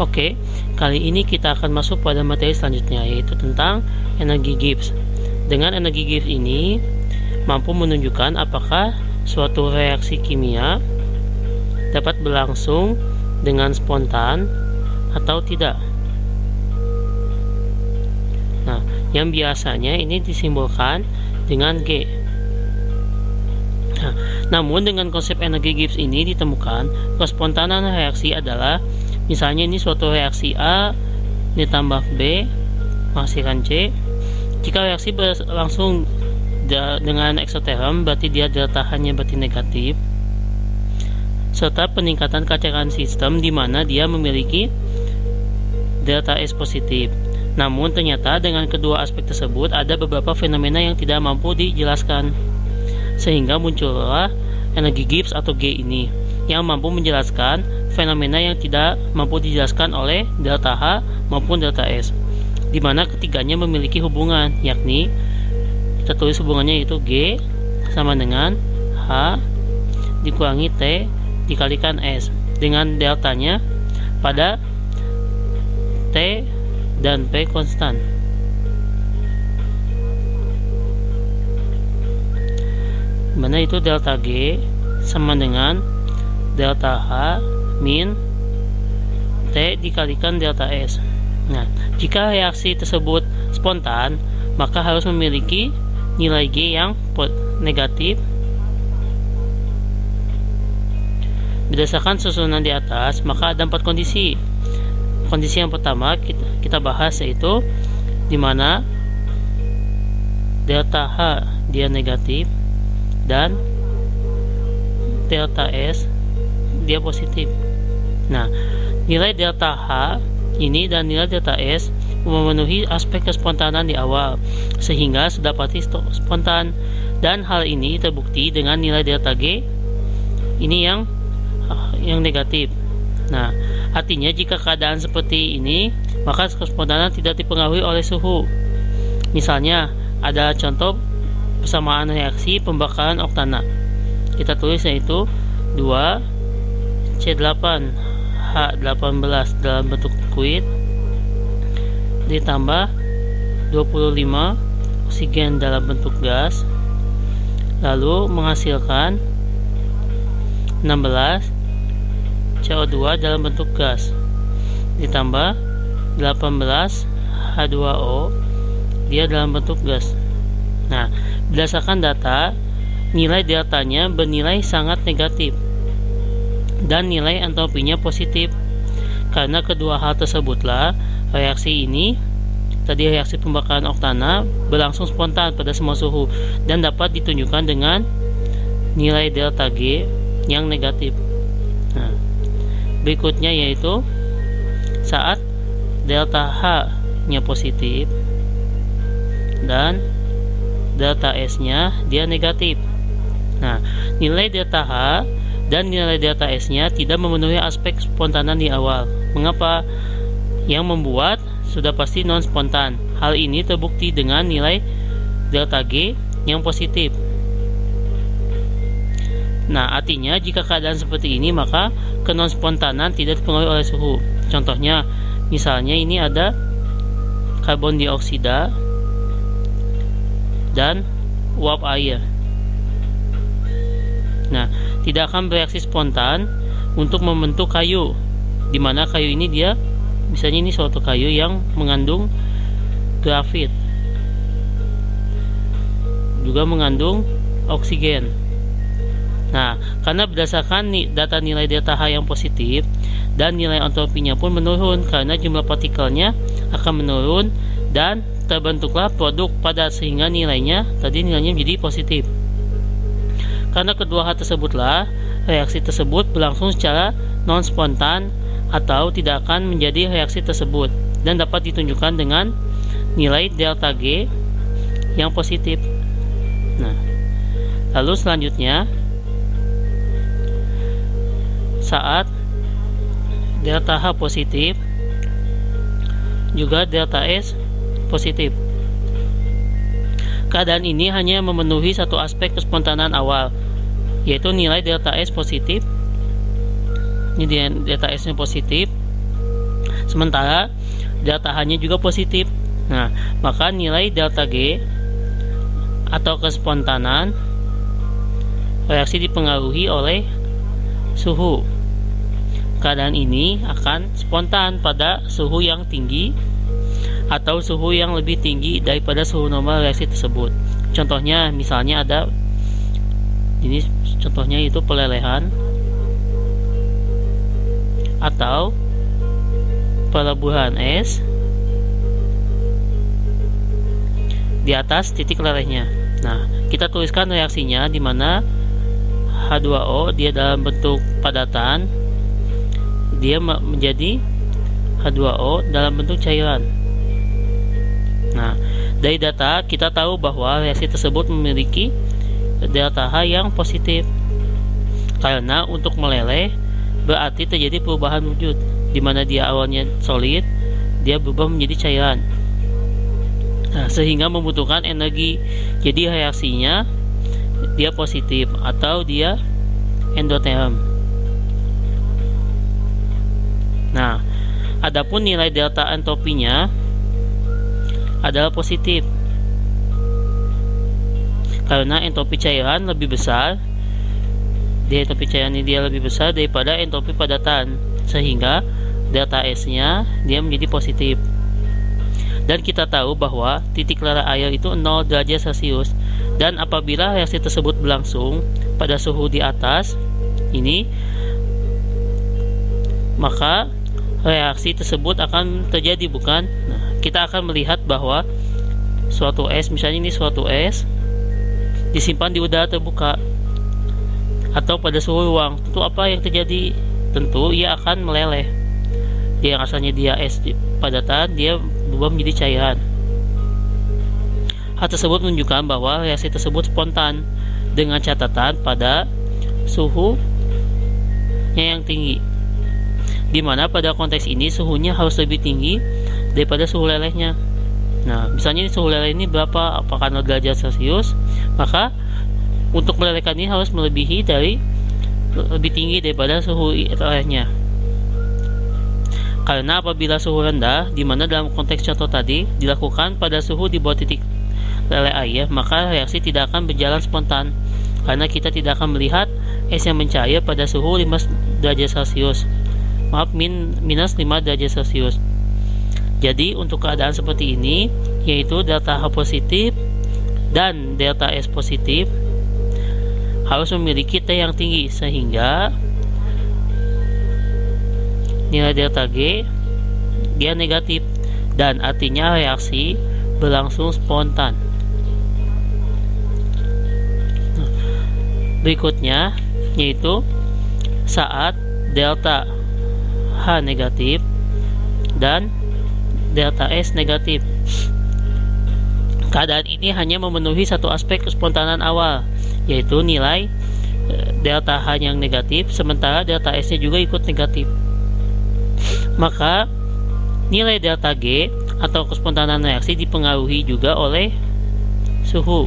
Oke, kali ini kita akan masuk pada materi selanjutnya, yaitu tentang energi Gibbs. Dengan energi Gibbs ini mampu menunjukkan apakah suatu reaksi kimia dapat berlangsung dengan spontan atau tidak. Nah, yang biasanya ini disimbolkan dengan G. Nah, namun dengan konsep energi Gibbs ini ditemukan kespontanan reaksi adalah, misalnya ini suatu reaksi A ditambah B menghasilkan C. Jika reaksi berlangsung dengan eksoterm, berarti dia delta H-nya berarti negatif, serta peningkatan kecerahan sistem di mana dia memiliki delta S positif. Namun ternyata dengan kedua aspek tersebut ada beberapa fenomena yang tidak mampu dijelaskan, sehingga muncullah energi Gibbs atau G ini yang mampu menjelaskan fenomena yang tidak mampu dijelaskan oleh delta H maupun delta S, di mana ketiganya memiliki hubungan, yakni kita tulis hubungannya yaitu G sama dengan H dikurangi T dikalikan S, dengan deltanya pada T dan P konstan. Mana itu delta G sama dengan delta H min T dikalikan delta S. Nah, jika reaksi tersebut spontan, maka harus memiliki nilai G yang negatif. Berdasarkan susunan di atas, maka ada 4 kondisi. Kondisi yang pertama kita bahas, yaitu di mana delta H dia negatif dan delta S dia positif. Nah, nilai delta H ini dan nilai delta S memenuhi aspek kespontanan di awal, sehingga sudah pasti spontan, dan hal ini terbukti dengan nilai delta G ini yang negatif. Nah, artinya jika keadaan seperti ini, maka kespontanan tidak dipengaruhi oleh suhu. Misalnya, ada contoh persamaan reaksi pembakaran oktana. Kita tulis yaitu 2C8H18 dalam bentuk liquid ditambah 25 oksigen dalam bentuk gas, lalu menghasilkan 16 CO2 dalam bentuk gas ditambah 18 H2O dia dalam bentuk gas. Nah, berdasarkan data, nilai deltanya bernilai sangat negatif dan nilai entropinya positif. Karena kedua hal tersebutlah reaksi ini, tadi reaksi pembakaran oktana, berlangsung spontan pada semua suhu dan dapat ditunjukkan dengan nilai delta G yang negatif. Nah, berikutnya yaitu saat delta H nya positif dan delta S nya dia negatif. Nah, nilai delta H dan nilai delta S nya tidak memenuhi aspek spontanan di awal. Mengapa? Yang membuat sudah pasti non spontan. Hal ini terbukti dengan nilai delta G yang positif. Nah, artinya jika keadaan seperti ini, maka kenon-spontanan tidak dipengaruhi oleh suhu. Contohnya, misalnya ini ada karbon dioksida dan uap air. Nah, tidak akan bereaksi spontan untuk membentuk kayu, di mana kayu ini dia, misalnya ini suatu kayu yang mengandung grafit, juga mengandung oksigen. Nah, karena berdasarkan data nilai delta H yang positif dan nilai entropinya pun menurun karena jumlah partikelnya akan menurun dan terbentuklah produk padat, sehingga nilainya menjadi positif. Karena kedua hal tersebutlah reaksi tersebut berlangsung secara non spontan atau tidak akan menjadi reaksi tersebut dan dapat ditunjukkan dengan nilai delta G yang positif. Nah, lalu selanjutnya saat delta H positif juga delta S positif. Keadaan ini hanya memenuhi satu aspek kespontanan awal, yaitu nilai delta S positif. Ini delta S nya positif sementara delta H-nya juga positif. Nah, maka nilai delta G atau kespontanan reaksi dipengaruhi oleh suhu. Keadaan ini akan spontan pada suhu yang tinggi atau suhu yang lebih tinggi daripada suhu normal reaksi tersebut. Contohnya, misalnya ada ini, contohnya itu pelelehan atau peleburan es di atas titik lelehnya. Nah, kita tuliskan reaksinya, di mana H2O dia dalam bentuk padatan, dia menjadi H2O dalam bentuk cairan. Nah, dari data kita tahu bahwa reaksi tersebut memiliki delta H yang positif, karena untuk meleleh berarti terjadi perubahan wujud, di mana dia awalnya solid, dia berubah menjadi cairan. Nah, sehingga membutuhkan energi. Jadi reaksinya dia positif atau dia endoterm. Nah, adapun nilai delta entropinya adalah positif, karena entropi cairan lebih besar. Di entropi cairan ini dia lebih besar daripada entropi padatan, sehingga delta S-nya dia menjadi positif. Dan kita tahu bahwa titik leleh air itu 0 derajat Celcius, dan apabila reaksi tersebut berlangsung pada suhu di atas ini, maka reaksi tersebut akan terjadi, bukan? Nah, kita akan melihat bahwa suatu es, misalnya ini suatu es disimpan di udara terbuka atau pada suhu ruang. Tentu apa yang terjadi? Tentu ia akan meleleh. Dia yang asalnya dia es padatan, dia berubah menjadi cairan. Hal tersebut menunjukkan bahwa reaksi tersebut spontan, dengan catatan pada suhunya yang tinggi, di mana pada konteks ini suhunya harus lebih tinggi daripada suhu lelehnya. Nah, misalnya suhu leleh ini berapa? Apakah 0 derajat Celcius? Maka untuk melelehkan ini harus melebihi lebih tinggi daripada suhu lelehnya. Karena apabila suhu rendah, di mana dalam konteks contoh tadi dilakukan pada suhu di bawah titik leleh air, maka reaksi tidak akan berjalan spontan, karena kita tidak akan melihat es yang mencair pada suhu 5 derajat Celcius. Minus 5 derajat Celcius. Jadi untuk keadaan seperti ini, yaitu delta H positif dan delta S positif, harus memiliki T yang tinggi, sehingga nilai delta G dia negatif, dan artinya reaksi berlangsung spontan. Berikutnya yaitu saat delta H negatif dan delta S negatif. Keadaan ini hanya memenuhi satu aspek kespontanan awal, yaitu nilai delta H yang negatif, sementara delta S nya juga ikut negatif. Maka nilai delta G atau kespontanan reaksi dipengaruhi juga oleh suhu.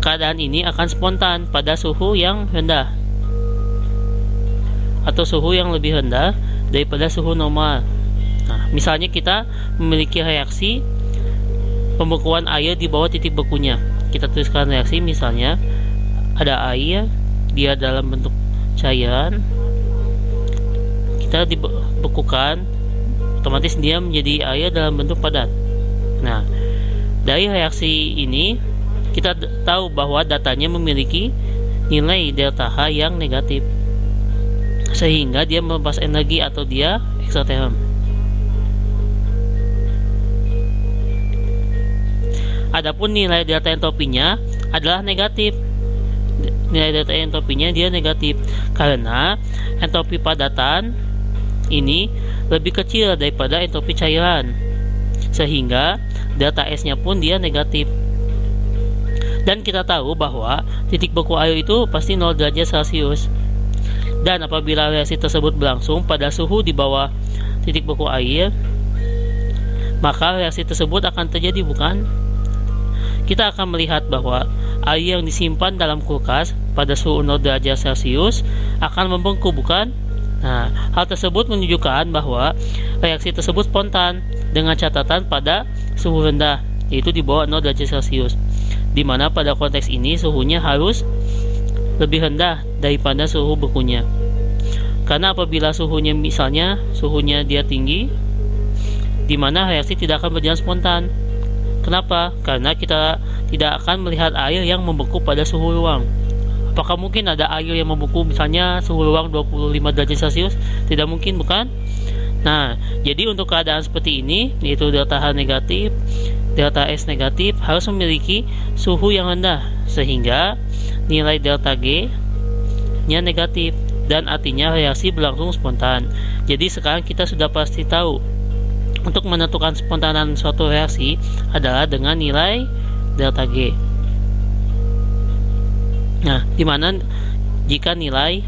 Keadaan ini akan spontan pada suhu yang rendah atau suhu yang lebih rendah daripada suhu normal. Nah, misalnya kita memiliki reaksi pembekuan air di bawah titik bekunya. Kita tuliskan reaksi, misalnya ada air, dia dalam bentuk cairan, kita dibekukan, otomatis dia menjadi air dalam bentuk padat. Nah, dari reaksi ini kita tahu bahwa datanya memiliki nilai delta H yang negatif, sehingga dia melepas energi atau dia eksoterm. Adapun nilai delta entropinya adalah negatif. Nilai delta entropinya dia negatif karena entropi padatan ini lebih kecil daripada entropi cairan, sehingga delta S-nya pun dia negatif. Dan kita tahu bahwa titik beku air itu pasti 0 derajat Celcius. Dan apabila reaksi tersebut berlangsung pada suhu di bawah titik beku air, maka reaksi tersebut akan terjadi, bukan? Kita akan melihat bahwa air yang disimpan dalam kulkas pada suhu 0 derajat Celcius akan membengkak, bukan? Nah, hal tersebut menunjukkan bahwa reaksi tersebut spontan dengan catatan pada suhu rendah, yaitu di bawah 0 derajat Celcius, di mana pada konteks ini suhunya harus lebih rendah daripada suhu bekunya. Karena apabila suhunya misalnya suhunya dia tinggi, di mana reaksi tidak akan berjalan spontan. Kenapa? Karena kita tidak akan melihat air yang membeku pada suhu ruang. Apakah mungkin ada air yang membeku misalnya suhu ruang 25 derajat Celcius? Tidak mungkin, bukan? Nah, jadi untuk keadaan seperti ini, yaitu delta H negatif, delta S negatif, harus memiliki suhu yang rendah, sehingga nilai delta G nya negatif, dan artinya reaksi berlangsung spontan. Jadi sekarang kita sudah pasti tahu untuk menentukan spontanan suatu reaksi adalah dengan nilai delta G. Nah, dimana jika nilai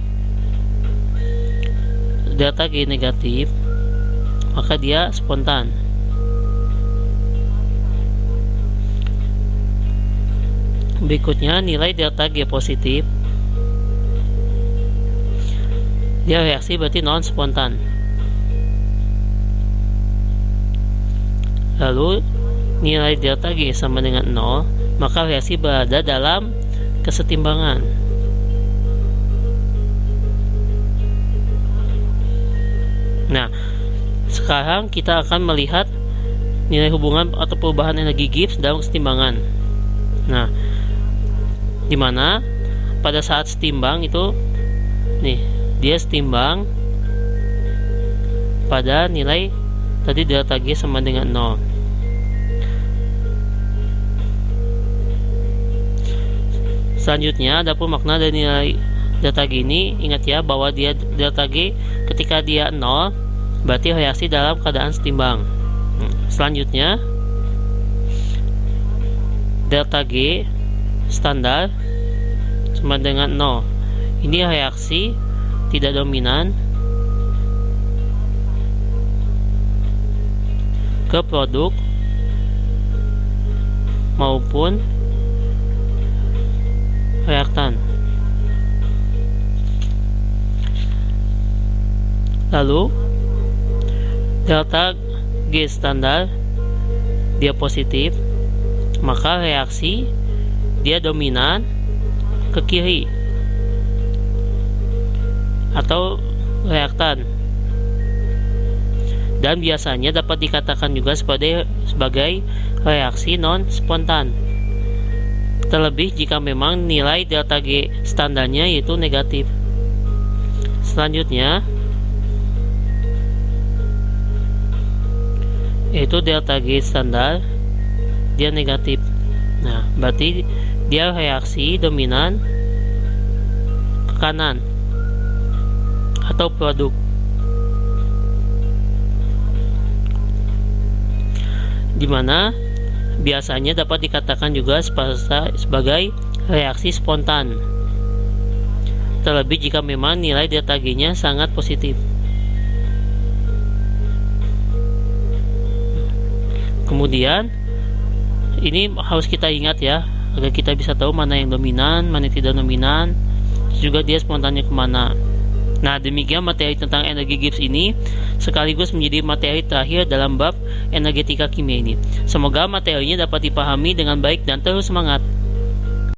delta G negatif, maka dia spontan. Berikutnya nilai delta G positif, dia reaksi berarti non spontan. Lalu nilai delta G sama dengan 0, maka reaksi berada dalam kesetimbangan. Nah, sekarang kita akan melihat nilai hubungan atau perubahan energi Gibbs dalam kesetimbangan. Nah, dimana pada saat setimbang itu nih, dia setimbang pada nilai tadi delta G sama dengan 0. Selanjutnya, adapun makna dari nilai delta G ini, ingat ya bahwa dia delta G ketika dia 0 berarti reaksi dalam keadaan setimbang. Selanjutnya, delta G standar sama dengan 0. Ini reaksi tidak dominan ke produk maupun reaktan. Lalu delta G standar dia positif, maka reaksi dia dominan ke kiri atau reaktan, dan biasanya dapat dikatakan juga sebagai reaksi non spontan, terlebih jika memang nilai delta G standarnya yaitu negatif. Selanjutnya yaitu delta G standar dia negatif. Nah, berarti dia reaksi dominan ke kanan atau produk. Dimana biasanya dapat dikatakan juga sebagai reaksi spontan, terlebih jika memang nilai delta G nya sangat positif. Kemudian ini harus kita ingat ya, agar kita bisa tahu mana yang dominan, mana yang tidak dominan, juga dia spontannya kemana. Nah, demikian materi tentang energi Gibbs ini sekaligus menjadi materi terakhir dalam bab energetika kimia ini. Semoga materinya dapat dipahami dengan baik dan terus semangat.